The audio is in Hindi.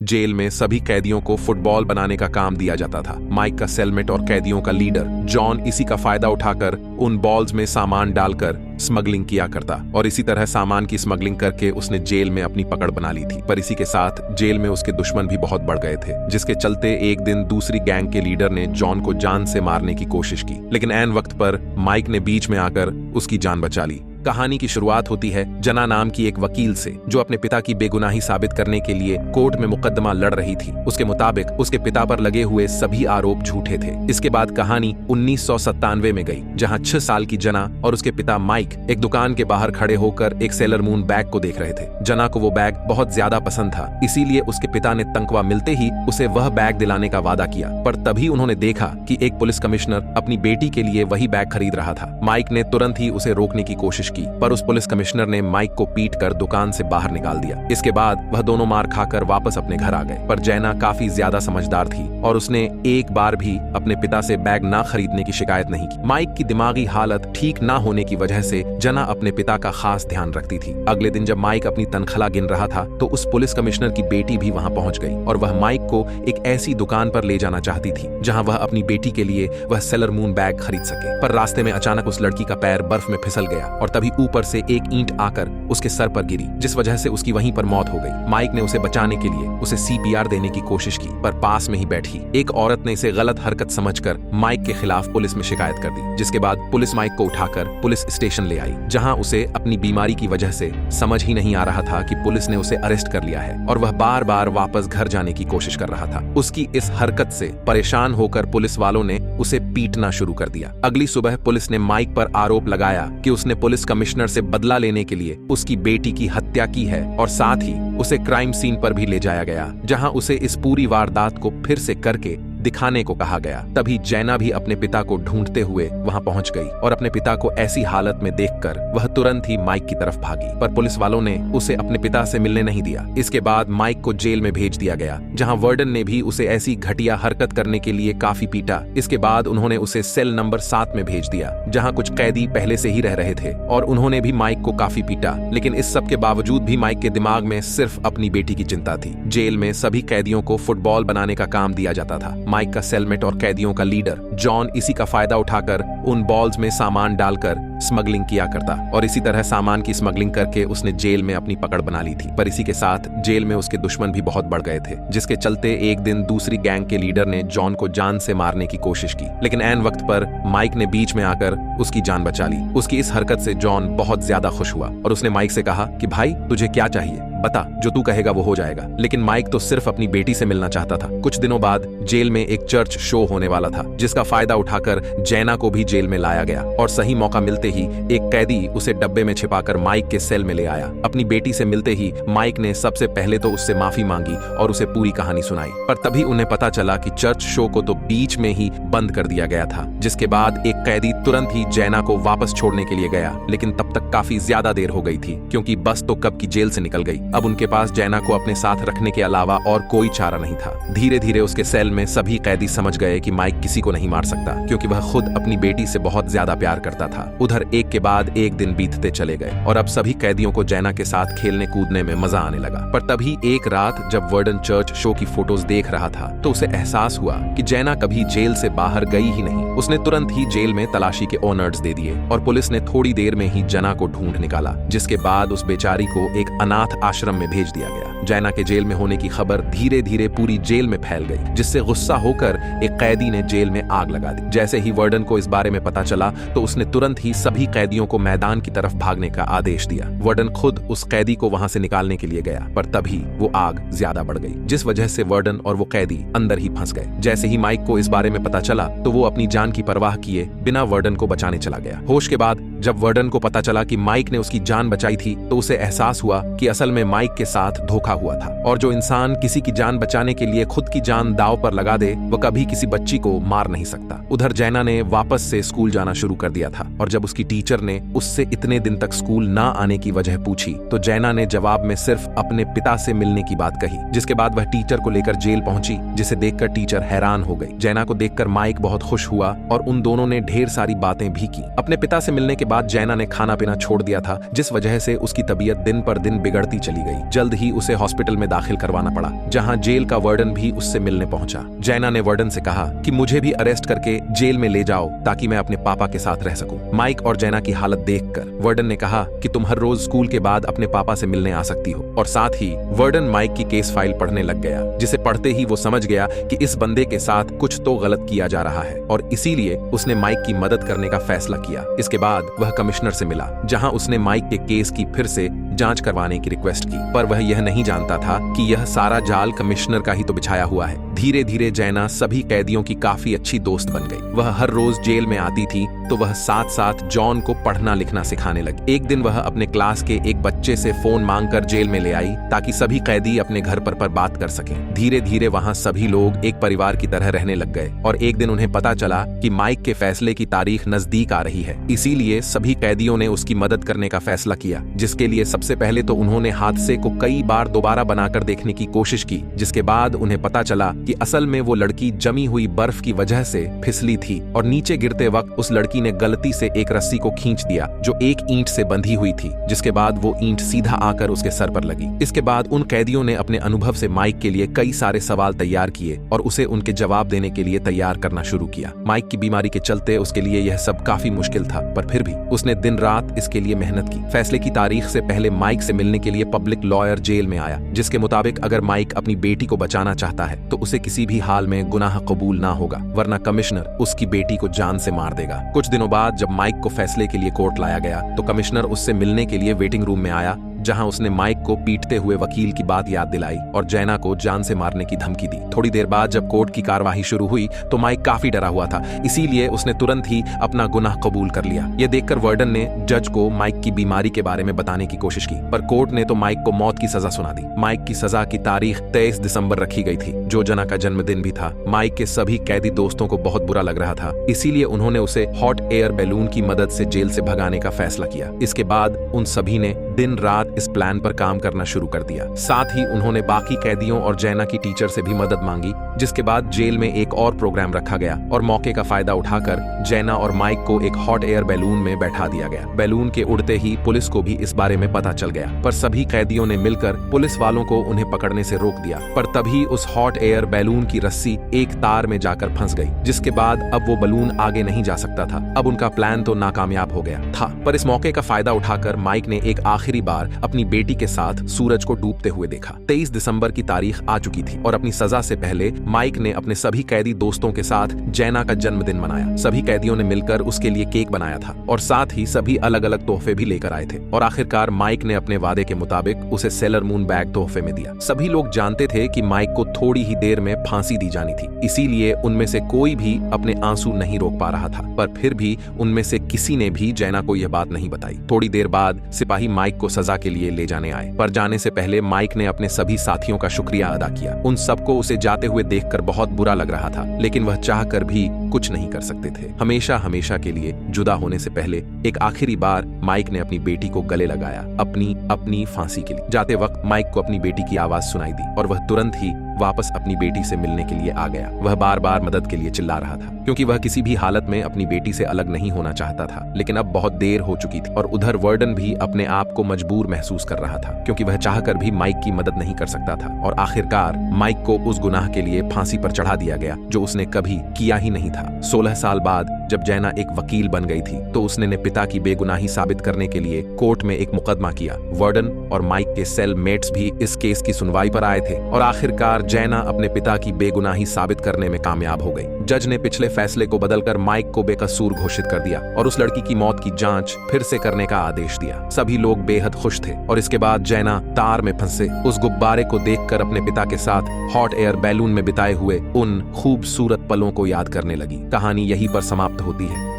जेल में सभी कैदियों को फुटबॉल बनाने का काम दिया जाता था। माइक का सेलमेट और कैदियों का लीडर जॉन इसी का फायदा उठाकर उन बॉल्स में सामान डालकर स्मगलिंग किया करता और इसी तरह सामान की स्मगलिंग करके उसने जेल में अपनी पकड़ बना ली थी। पर इसी के साथ जेल में उसके दुश्मन भी बहुत बढ़ गए थे, जिसके चलते एक दिन दूसरी गैंग के लीडर ने जॉन को जान से मारने की कोशिश की, लेकिन ऐन वक्त पर माइक ने बीच में आकर उसकी जान बचा ली। कहानी की शुरुआत होती है जना नाम की एक वकील से, जो अपने पिता की बेगुनाही साबित करने के लिए कोर्ट में मुकदमा लड़ रही थी। उसके मुताबिक उसके पिता पर लगे हुए सभी आरोप झूठे थे। इसके बाद कहानी 1997 में गई, जहां 6 साल की जना और उसके पिता माइक एक दुकान के बाहर खड़े होकर एक सेलर मून बैग को देख रहे थे। जना को वो बैग बहुत ज्यादा पसंद था, इसीलिए उसके पिता ने तनख्वाह मिलते ही उसे वह बैग दिलाने का वादा किया। पर तभी उन्होंने देखा कि एक पुलिस कमिश्नर अपनी बेटी के लिए वही बैग खरीद रहा था। माइक ने तुरंत ही उसे रोकने की कोशिश की, पर उस पुलिस कमिश्नर ने माइक को पीटकर दुकान से बाहर निकाल दिया। इसके बाद वह दोनों मार खाकर वापस अपने घर आ गए। पर जैना काफी ज्यादा समझदार थी और उसने एक बार भी अपने पिता से बैग ना खरीदने की शिकायत नहीं की। माइक की दिमागी हालत ठीक ना होने की वजह से जना अपने पिता का खास ध्यान रखती थी। अगले दिन जब माइक अपनी तनख्वाह गिन रहा था तो उस पुलिस कमिश्नर की बेटी भी वहां पहुंच गई और वह माइक को एक ऐसी दुकान पर ले जाना चाहती थी जहां वह अपनी बेटी के लिए वह सेलर मून बैग खरीद सके। पर रास्ते में अचानक उस लड़की का पैर बर्फ में फिसल गया और तभी ऊपर से एक ईंट आकर उसके सर पर गिरी, जिस वजह से उसकी वहीं पर मौत हो गई। माइक ने उसे बचाने के लिए उसे सीपीआर देने की कोशिश की, पर पास में ही बैठी एक औरत ने इसे गलत हरकत समझकर माइक के खिलाफ पुलिस में शिकायत कर दी, जिसके बाद पुलिस माइक को उठाकर पुलिस स्टेशन ले आई, जहां उसे अपनी बीमारी की वजह से समझ ही नहीं आ रहा था कि पुलिस ने उसे अरेस्ट कर लिया है और वह बार बार वापस घर जाने की कोशिश कर रहा था। उसकी इस हरकत से परेशान होकर पुलिस वालों ने उसे पीटना शुरू कर दिया। अगली सुबह पुलिस ने माइक पर आरोप लगाया कि उसने पुलिस कमिश्नर से बदला लेने के लिए उसकी बेटी की हत्या की है और साथ ही उसे क्राइम सीन पर भी ले जाया गया, जहां उसे इस पूरी वारदात को फिर से करके दिखाने को कहा गया। तभी जैना भी अपने पिता को ढूंढते हुए वहां पहुंच गई और अपने पिता को ऐसी हालत में देखकर वह तुरंत ही माइक की तरफ भागी, पर पुलिस वालों ने उसे अपने पिता से मिलने नहीं दिया। इसके बाद माइक को जेल में भेज दिया गया, जहां वार्डन ने भी उसे ऐसी घटिया हरकत करने के लिए काफी पीटा। इसके बाद उन्होंने उसे सेल नंबर 7 में भेज दिया, जहां कुछ कैदी पहले से ही रह रहे थे और उन्होंने भी माइक को काफी पीटा। लेकिन इस सब के बावजूद भी माइक के दिमाग में सिर्फ अपनी बेटी की चिंता थी। जेल में सभी कैदियों को फुटबॉल बनाने का काम दिया जाता था। माइक का सेलमेट और कैदियों का लीडर जॉन इसी का फायदा उठाकर उन बॉल्स में सामान डालकर स्मगलिंग किया करता और इसी तरह सामान की स्मगलिंग करके उसने जेल में अपनी पकड़ बना ली थी। पर इसी के साथ जेल में उसके दुश्मन भी बहुत बढ़ गए थे, जिसके चलते एक दिन दूसरी गैंग के लीडर ने जॉन को जान से मारने की कोशिश की, लेकिन ऐन वक्त पर माइक ने बीच में आकर उसकी जान बचा ली। उसकी इस हरकत से जॉन बहुत ज्यादा खुश हुआ और उसने माइक से कहा कि भाई तुझे क्या चाहिए, बता, जो तू कहेगा वो हो जाएगा। लेकिन माइक तो सिर्फ अपनी बेटी से मिलना चाहता था। कुछ दिनों बाद जेल में एक चर्च शो होने वाला था, जिसका फायदा उठाकर जैना को भी जेल में लाया गया और सही मौका मिलते ही एक कैदी उसे डब्बे में छिपाकर माइक के सेल में ले आया। अपनी बेटी से मिलते ही माइक ने सबसे पहले तो उससे माफी मांगी और उसे पूरी कहानी सुनाई, पर तभी उन्हें पता चला कि चर्च शो को तो बीच में ही बंद कर दिया गया था। जिसके बाद एक कैदी तुरंत ही जैना को वापस छोड़ने के लिए गया, लेकिन तब तक काफी ज्यादा देर हो गई थी, क्योंकि बस तो कब की जेल से निकल गई। अब उनके पास जैना को अपने साथ रखने के अलावा और कोई चारा नहीं था। धीरे धीरे उसके सेल में सभी कैदी समझ गए कि माइक किसी को नहीं मार सकता, क्योंकि वह खुद अपनी बेटी से बहुत ज्यादा प्यार करता था। उधर एक के बाद एक दिन बीतते चले गए और अब सभी कैदियों को जैना के साथ खेलने कूदने में मजा आने लगा। पर तभी एक रात जब वार्डन चर्च शो की फोटोज देख रहा था तो उसे एहसास हुआ कि जैना कभी जेल से बाहर गई ही नहीं। उसने तुरंत ही जेल में तलाशी के ऑर्डर्स दे दिए और पुलिस ने थोड़ी देर में ही जना को ढूंढ निकाला, जिसके बाद उस बेचारी को एक अनाथ आश्रम में भेज दिया गया। जैना के जेल में होने की खबर धीरे धीरे पूरी जेल में फैल गई, जिससे गुस्सा होकर एक कैदी ने जेल में आग लगा दी। जैसे ही वार्डन को इस बारे में पता चला तो उसने तुरंत ही सभी कैदियों को मैदान की तरफ भागने का आदेश दिया। वार्डन खुद उस कैदी को वहां से निकालने के लिए गया, पर तभी वो आग ज्यादा बढ़ गई, जिस वजह से वार्डन और वो कैदी अंदर ही फंस गए। जैसे ही माइक को इस बारे में पता चला तो वो अपनी जान की परवाह किए बिना वार्डन को बचाने चला गया। होश के बाद जब वार्डन को पता चला कि माइक ने उसकी जान बचाई थी तो उसे एहसास हुआ कि असल में माइक के साथ धोखा हुआ था और जो इंसान किसी की जान बचाने के लिए खुद की जान दांव पर लगा दे वो कभी किसी बच्ची को मार नहीं सकता। उधर जैना ने वापस से स्कूल जाना शुरू कर दिया था और जब उसकी टीचर ने उससे इतने दिन तक स्कूल ना आने की वजह पूछी तो जैना ने जवाब में सिर्फ अपने पिता से मिलने की बात कही, जिसके बाद वह टीचर को लेकर जेल पहुंची, जिसे देखकर टीचर हैरान हो गई। जैना को देखकर माइक बहुत खुश हुआ और उन दोनों ने ढेर सारी बातें भी की। अपने पिता से मिलने के बाद जैना ने खाना पीना छोड़ दिया था, जिस वजह से उसकी तबीयत दिन पर दिन बिगड़ती चली गई। जल्द ही उसे हॉस्पिटल में दाखिल करवाना पड़ा, जहां जेल का वार्डन भी उससे मिलने पहुंचा। जैना ने वार्डन से कहा कि मुझे भी अरेस्ट करके जेल में ले जाओ ताकि मैं अपने पापा के साथ रह सकूं। माइक और जैना की हालत देखकर वार्डन ने कहा कि तुम हर रोज स्कूल के बाद अपने पापा से मिलने आ सकती हो। और साथ ही वार्डन माइक की केस फाइल पढ़ने लग गया, जिसे पढ़ते ही वो समझ गया कि इस बंदे के साथ कुछ तो गलत किया जा रहा है, और इसीलिए उसने माइक की मदद करने का फैसला किया। इसके बाद वह कमिश्नर से मिला, जहां उसने माइक के केस की फिर से जांच करवाने की रिक्वेस्ट की, पर वह यह नहीं जानता था कि यह सारा जाल कमिश्नर का ही तो बिछाया हुआ है। धीरे धीरे जैना सभी कैदियों की काफी अच्छी दोस्त बन गई। वह हर रोज जेल में आती थी तो वह साथ साथ जॉन को पढ़ना लिखना सिखाने लगी। एक दिन वह अपने क्लास के एक बच्चे से फोन मांगकर जेल में ले आई ताकि सभी कैदी अपने घर पर बात कर सकें। धीरे धीरे वहां सभी लोग एक परिवार की तरह रहने लग गए, और एक दिन उन्हें पता चला कि माइक के फैसले की तारीख नजदीक आ रही है। इसीलिए सभी कैदियों ने उसकी मदद करने का फैसला किया, जिसके लिए सबसे पहले तो उन्होंने हादसे को कई बार दोबारा बनाकर देखने की कोशिश की, जिसके बाद उन्हें पता चला कि असल में वो लड़की जमी हुई बर्फ की वजह से फिसली थी, और नीचे गिरते वक्त उस लड़की ने गलती से एक रस्सी को खींच दिया जो एक ईंट से बंधी हुई थी, जिसके बाद वो ईंट सीधा आकर उसके सर पर लगी। इसके बाद उन कैदियों ने अपने अनुभव से माइक के लिए कई सारे सवाल तैयार किए और उसे उनके जवाब देने के लिए तैयार करना शुरू किया। माइक की बीमारी के चलते उसके लिए यह सब काफी मुश्किल था, पर फिर भी उसने दिन रात इसके लिए मेहनत की। फैसले की तारीख से पहले माइक से मिलने के लिए पब्लिक लॉयर जेल में आया, जिसके मुताबिक अगर माइक अपनी बेटी को बचाना चाहता है तो उसे किसी भी हाल में गुनाह कबूल ना होगा, वरना कमिश्नर उसकी बेटी को जान से मार देगा। कुछ दिनों बाद जब माइक को फैसले के लिए कोर्ट लाया गया तो कमिश्नर उससे मिलने के लिए वेटिंग रूम में आया, जहां उसने माइक को पीटते हुए वकील की बात याद दिलाई और जैना को जान से मारने की धमकी दी। थोड़ी देर बाद जब कोर्ट की कार्यवाही शुरू हुई तो माइक काफी डरा हुआ था, इसीलिए उसने तुरंत ही अपना गुनाह कबूल कर लिया। यह देखकर वार्डन ने जज को माइक की बीमारी के बारे में बताने की कोशिश की, पर कोर्ट ने तो माइक को मौत की सजा सुना दी। माइक की सजा की तारीख 23 दिसंबर रखी गई थी, जो जना का जन्मदिन भी था। माइक के सभी कैदी दोस्तों को बहुत बुरा लग रहा था, इसीलिए उन्होंने उसे हॉट एयर बैलून की मदद से जेल से भगाने का फैसला किया। इसके बाद उन सभी ने दिन रात इस प्लान पर काम करना शुरू कर दिया। साथ ही उन्होंने बाकी कैदियों और जैना की टीचर से भी मदद मांगी, जिसके बाद जेल में एक और प्रोग्राम रखा गया और मौके का फायदा उठाकर जैना और माइक को एक हॉट एयर बैलून में बैठा दिया गया। बैलून के उड़ते ही पुलिस को भी इस बारे में पता चल गया, पर सभी कैदियों ने मिलकर पुलिस वालों को उन्हें पकड़ने से रोक दिया। पर तभी उस हॉट एयर बैलून की रस्सी एक तार में जाकर फंस गई, जिसके बाद अब वो बैलून आगे नहीं जा सकता था। अब उनका प्लान तो नाकामयाब हो गया था, पर इस मौके का फायदा उठाकर माइक ने एक आखिरी बार अपनी बेटी के साथ सूरज को डूबते हुए देखा। 23 दिसंबर की तारीख आ चुकी थी और अपनी सजा से पहले माइक ने अपने सभी कैदी दोस्तों के साथ जैना का जन्मदिन मनाया। सभी कैदियों ने मिलकर उसके लिए केक बनाया था और साथ ही सभी अलग अलग तोहफे भी लेकर आए थे, और आखिरकार माइक ने अपने वादे के मुताबिक उसे सेलर मून बैग तोहफे में दिया। सभी लोग जानते थे कि माइक को थोड़ी ही देर में फांसी दी जानी थी, इसीलिए उनमें से कोई भी अपने आंसू नहीं रोक पा रहा था, पर फिर भी उनमें से किसी ने भी जैना को यह बात नहीं बताई। थोड़ी देर बाद सिपाही माइक को सजा के लिए ले जाने आए, पर जाने से पहले माइक ने अपने सभी साथियों का शुक्रिया अदा किया। उन सबको उसे जाते हुए देखकर बहुत बुरा लग रहा था, लेकिन वह चाहकर भी कुछ नहीं कर सकते थे। हमेशा हमेशा के लिए जुदा होने से पहले एक आखिरी बार माइक ने अपनी बेटी को गले लगाया, अपनी फांसी के लिए। जाते वक्त माइक को अपनी बेटी की आवाज सुनाई दी और वह तुरंत ही वापस अपनी बेटी से मिलने के लिए आ गया। वह बार बार मदद के लिए चिल्ला रहा था, क्योंकि वह किसी भी हालत में अपनी बेटी से अलग नहीं होना चाहता था। लेकिन अब बहुत देर हो चुकी थी और उधर वार्डन भी अपने आप को मजबूर महसूस कर रहा था, क्योंकि वह चाहकर भी माइक की मदद नहीं कर सकता था। और आखिरकार माइक को उस गुनाह के लिए फांसी पर चढ़ा दिया गया जो उसने कभी किया ही नहीं था। 16 साल बाद जब जैना एक वकील बन गई थी तो उसने अपने पिता की बेगुनाही साबित करने के लिए कोर्ट में एक मुकदमा किया। वार्डन और माइक के सेल मेट्स भी इस केस की सुनवाई पर आए थे और आखिरकार जैना अपने पिता की बेगुनाही साबित करने में कामयाब हो गई। जज ने पिछले फैसले को बदलकर माइक को बेकसूर घोषित कर दिया और उस लड़की की मौत की जांच फिर से करने का आदेश दिया। सभी लोग बेहद खुश थे और इसके बाद जैना तार में फंसे उस गुब्बारे को देखकर अपने पिता के साथ हॉट एयर बैलून में बिताए हुए उन खूबसूरत पलों को याद करने लगी। कहानी यहीं पर समाप्त होती है।